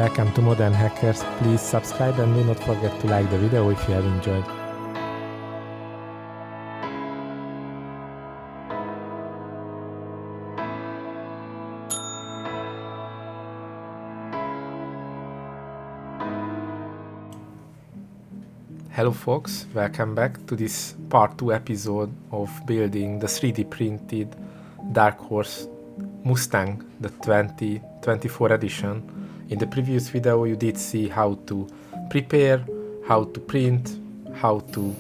Welcome to Modern Hackers. Please subscribe and do not forget to like the video if you have enjoyed. Hello folks, welcome back to this part 2 episode of building the 3D printed Dark Horse Mustang, the 2024 edition. In the previous video you did see how to prepare, how to print, how to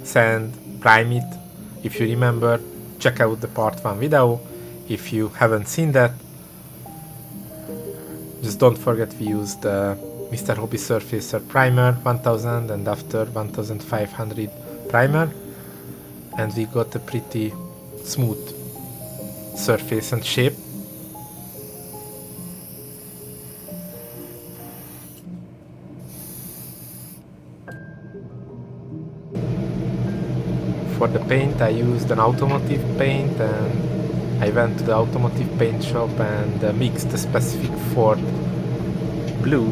sand, prime it. If you remember, check out the part 1 video. If you haven't seen that, just don't forget we used the Mr. Hobby Surfacer primer 1000 and after 1500 primer, and we got a pretty smooth surface and shape. For the paint I used an automotive paint, and I went to the automotive paint shop and mixed the specific Ford blue,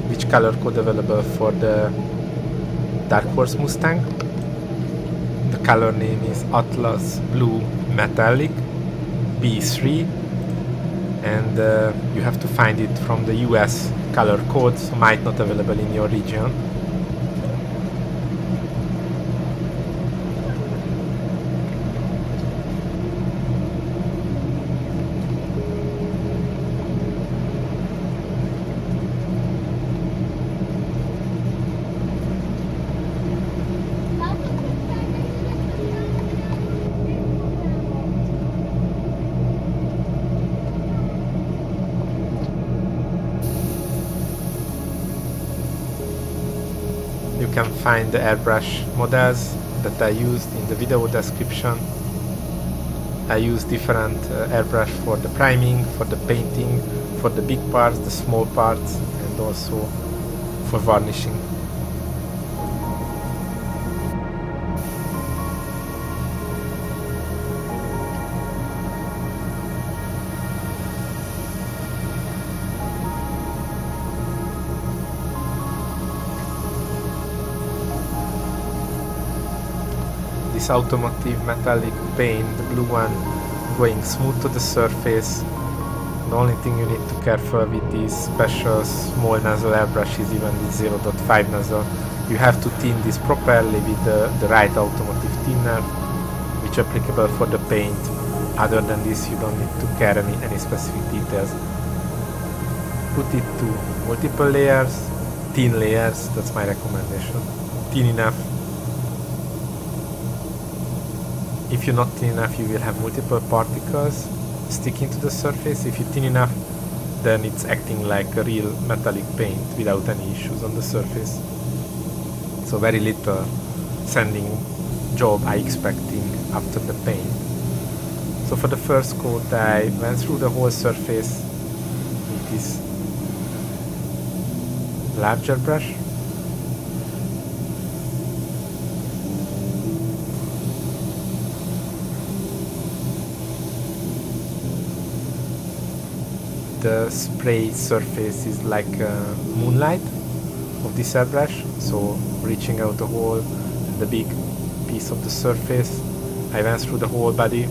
which color code available for the Dark Horse Mustang. The color name is Atlas Blue Metallic B3, and you have to find it from the US color code, so might not available in your region. You can find the airbrush models that I used in the video description. I use different airbrush for the priming, for the painting, for the big parts, the small parts, and also for varnishing. This automotive metallic paint, the blue one, going smooth to the surface. The only thing you need to be careful with these special small nozzle airbrushes, even with 0.5 nozzle, you have to thin this properly with the right automotive thinner, which is applicable for the paint. Other than this, you don't need to care any specific details. Put it to multiple layers, thin layers, that's my recommendation. Thin enough. If you're not thin enough, you will have multiple particles sticking to the surface. If you're thin enough, then it's acting like a real metallic paint without any issues on the surface. So very little sanding job I expecting after the paint. So for the first coat I went through the whole surface with this larger brush. The spray surface is like moonlight of this airbrush, so reaching out the whole and the big piece of the surface. I went through the whole body.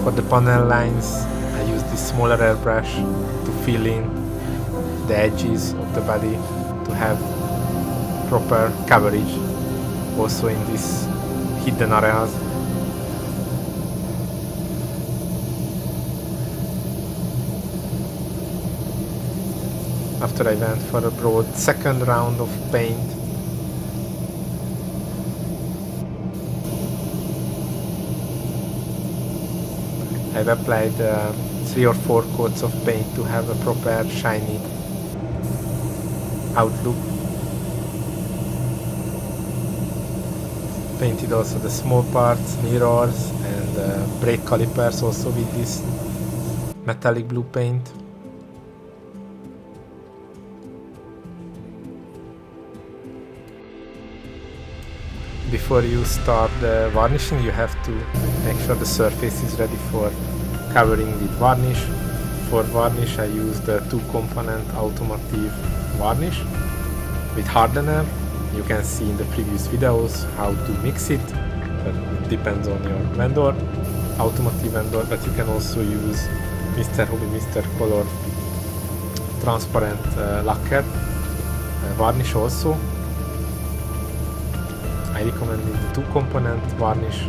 For the panel lines, I use this smaller airbrush to fill in the edges of the body to have proper coverage also in these hidden areas. After I went for a broad second round of paint, I've applied 3 or 4 coats of paint to have a proper shiny outlook. Painted also the small parts, mirrors and brake calipers also with this metallic blue paint. Before you start the varnishing, you have to make sure the surface is ready for covering with varnish. For varnish, I use the 2-component automotive varnish with hardener. You can see in the previous videos how to mix it, but it depends on your vendor, automotive vendor, but you can also use Mr. Hobby, Mr. Color transparent lacquer varnish also. I recommend the 2-component varnish.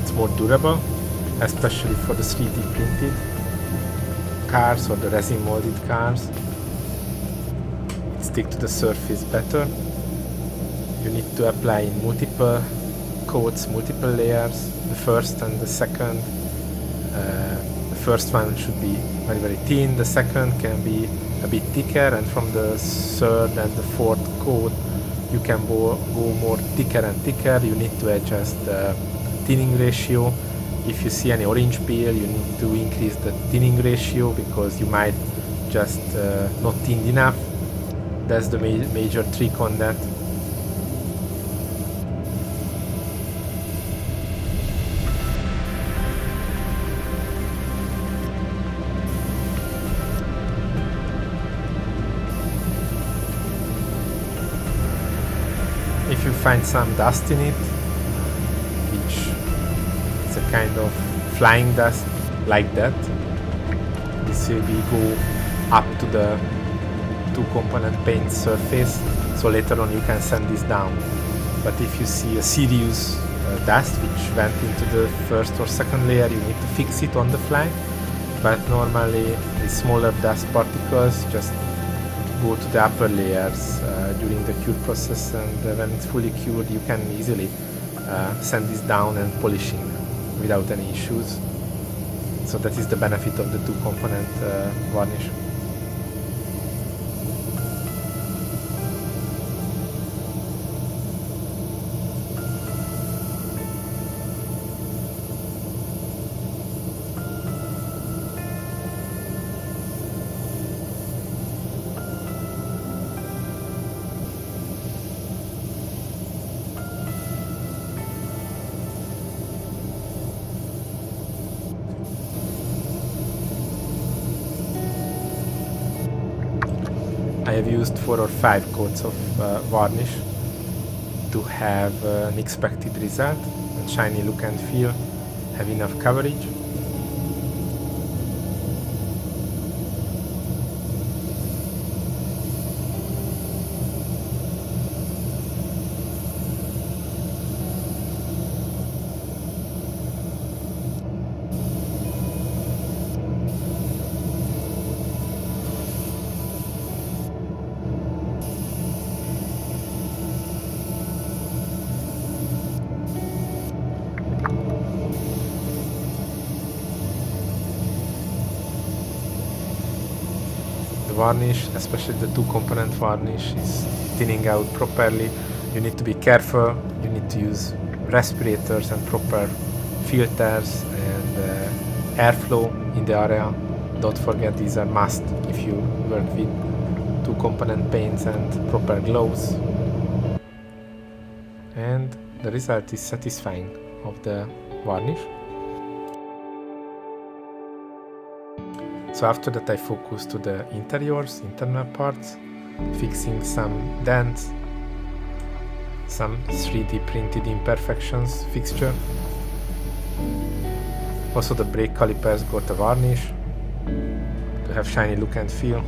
It's more durable, especially for the 3D printed cars or the resin molded cars. It sticks to the surface better. You need to apply in multiple coats, multiple layers. The first and the second. The first one should be very, very thin. The second can be a bit thicker, and from the third and the fourth coat you can go more thicker and thicker. You need to adjust the thinning ratio. If you see any orange peel, you need to increase the thinning ratio because you might just not thin enough. That's the major trick on that. If you find some dust in it, which is a kind of flying dust like that, this will go up to the 2-component paint surface, so later on you can sand this down. But if you see a serious dust which went into the first or second layer, you need to fix it on the fly. But normally the smaller dust particles just go to the upper layers during the cure process, and when it's fully cured you can easily sand this down and polishing without any issues. So that is the benefit of the 2-component varnish. I have used 4 or 5 coats of varnish to have an expected result, and shiny look and feel, have enough coverage. Varnish, especially the 2-component varnish, is thinning out properly. You need to be careful, you need to use respirators and proper filters and airflow in the area. Don't forget, these are must if you work with 2-component paints and proper gloves. And the result is satisfying of the varnish. So after that I focus to the interiors, internal parts, fixing some dents, some 3D printed imperfections fixture. Also the brake calipers got a varnish to have shiny look and feel.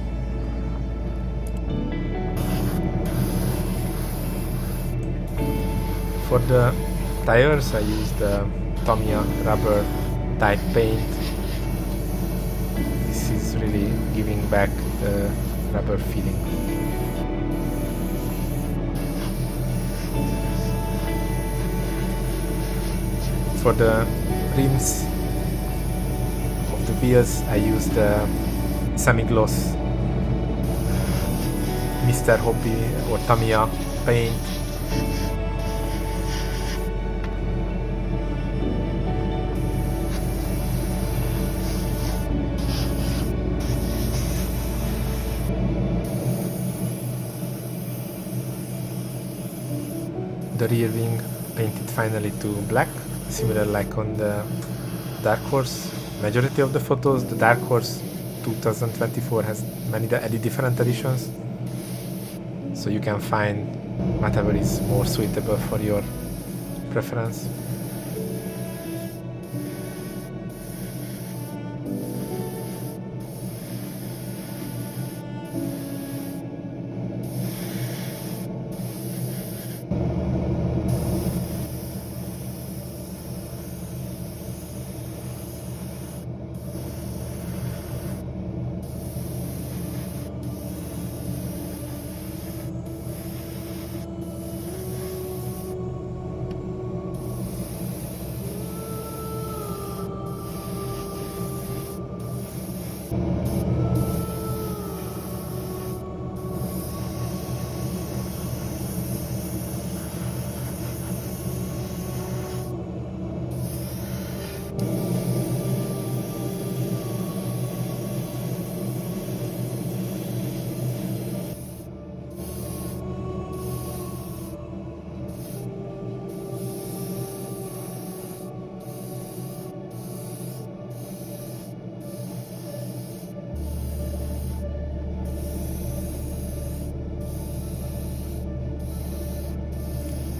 For the tires I used the Tamiya rubber type paint. This is really giving back the rubber feeling. For the rims of the wheels I used the semi-gloss Mr. Hobby or Tamiya paint. The rear wing painted finally to black, similar like on the Dark Horse. Majority of the photos, the Dark Horse 2024 has many different editions, so you can find whatever is more suitable for your preference.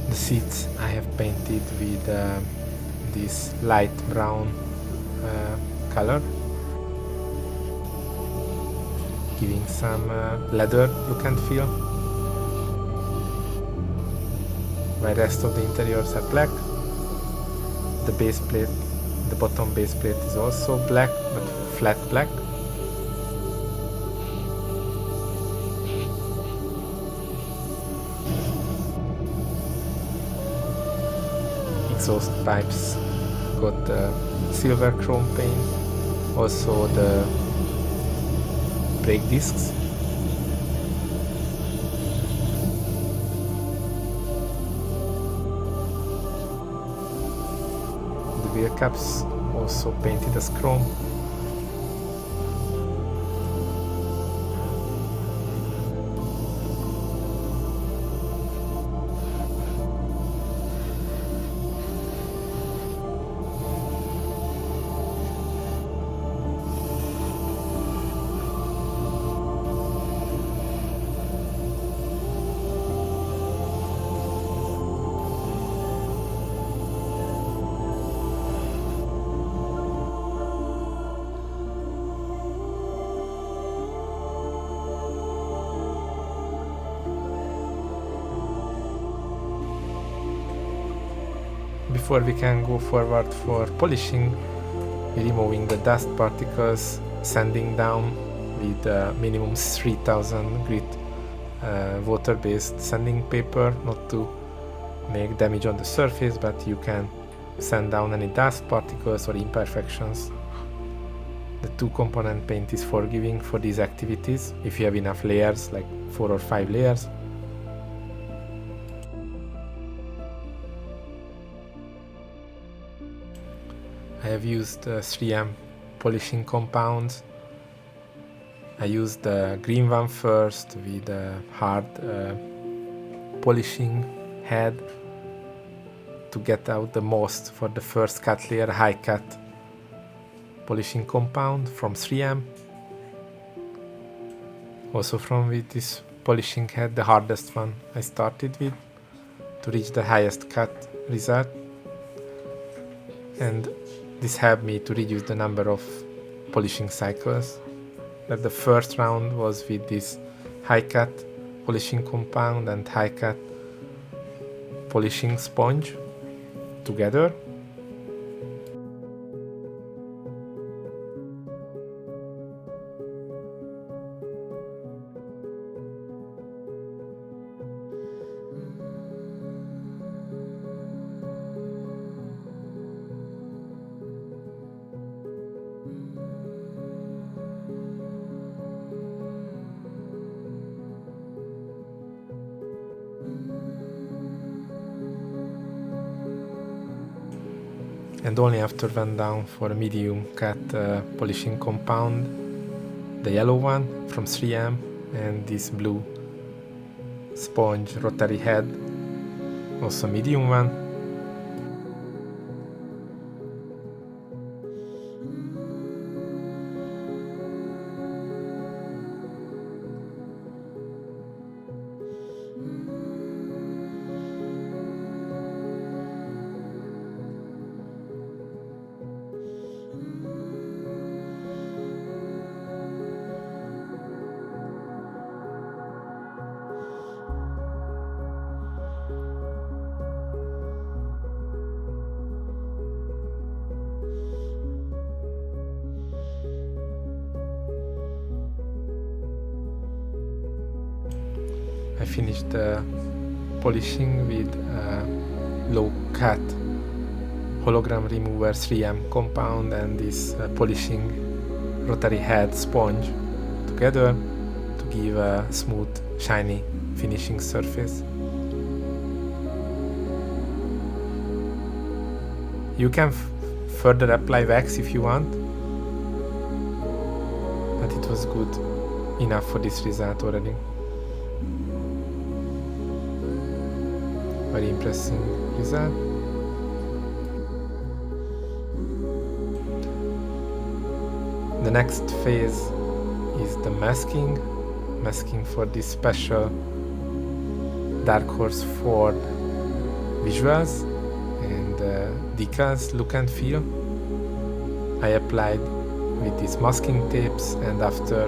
The seats I have painted with this light brown color, giving some leather look and feel. The rest of the interiors are black. The base plate, the bottom base plate is also black, but flat black. Exhaust pipes got silver chrome paint, also the brake discs. The wheel caps also painted as chrome. Before we can go forward for polishing, we're removing the dust particles, sanding down with minimum 3000 grit water-based sanding paper, not to make damage on the surface, but you can sand down any dust particles or imperfections. The two-component paint is forgiving for these activities if you have enough layers, like 4 or 5 layers. I have used 3M polishing compounds. I used the green one first with a hard polishing head to get out the most for the first cut layer, high cut polishing compound from 3M. Also from with this polishing head, the hardest one I started with to reach the highest cut result. And this helped me to reduce the number of polishing cycles. That the first round was with this high cut polishing compound and high cut polishing sponge together. And only after went down for a medium cut polishing compound, the yellow one from 3M and this blue sponge rotary head, also medium one. I finished the polishing with low cut hologram remover 3M compound and this polishing rotary head sponge together to give a smooth, shiny finishing surface. You can further apply wax if you want, but it was good enough for this result already. Very impressive result. The next phase is the masking for this special Dark Horse Ford visuals and decals look and feel. I applied with these masking tapes, and after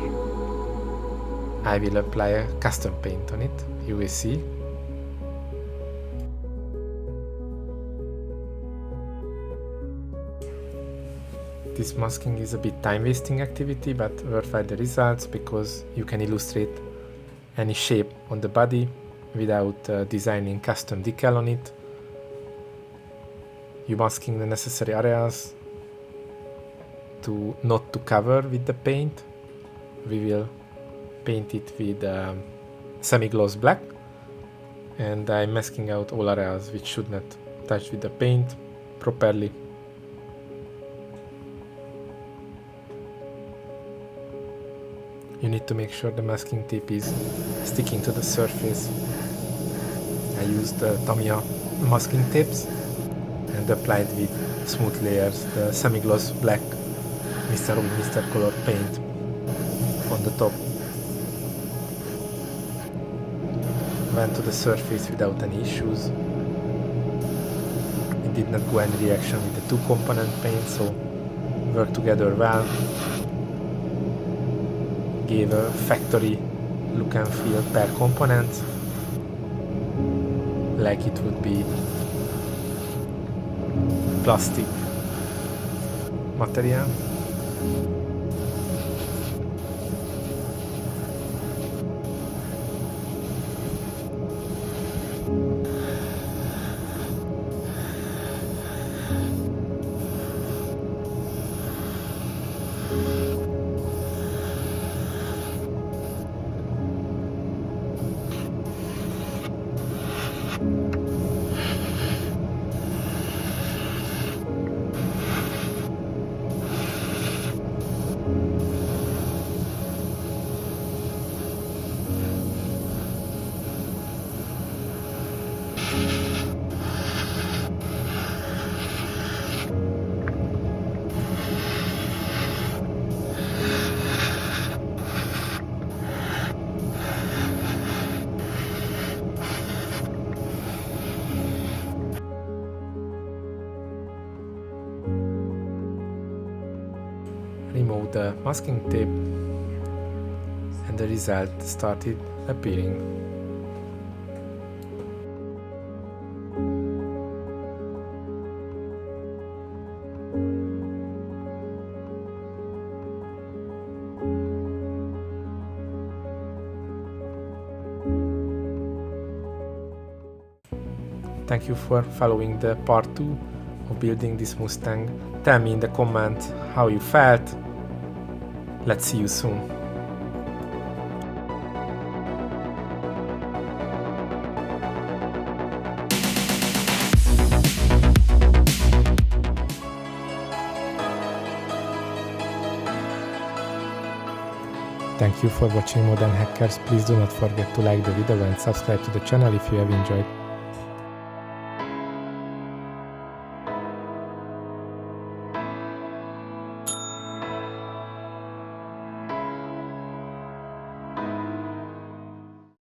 I will apply a custom paint on it, you will see. This masking is a bit time-wasting activity, but worthwhile the results because you can illustrate any shape on the body without designing custom decal on it. You masking the necessary areas not to cover with the paint. We will paint it with semi-gloss black, and I'm masking out all areas which should not touch with the paint properly. You need to make sure the masking tape is sticking to the surface. I used the Tamiya masking tapes and applied with smooth layers the semi-gloss black Mr. Wood Mr. Color paint on the top. Went to the surface without any issues. It did not go any reaction with the two component paint, so worked together well. Gave a factory look and feel per component, like it would be plastic material. remove the masking tape, and the result started appearing. Thank you for following the part 2 of building this Mustang. Tell me in the comments how you felt. Let's see you soon. Thank you for watching Modern Hackers. Please do not forget to like the video and subscribe to the channel if you have enjoyed.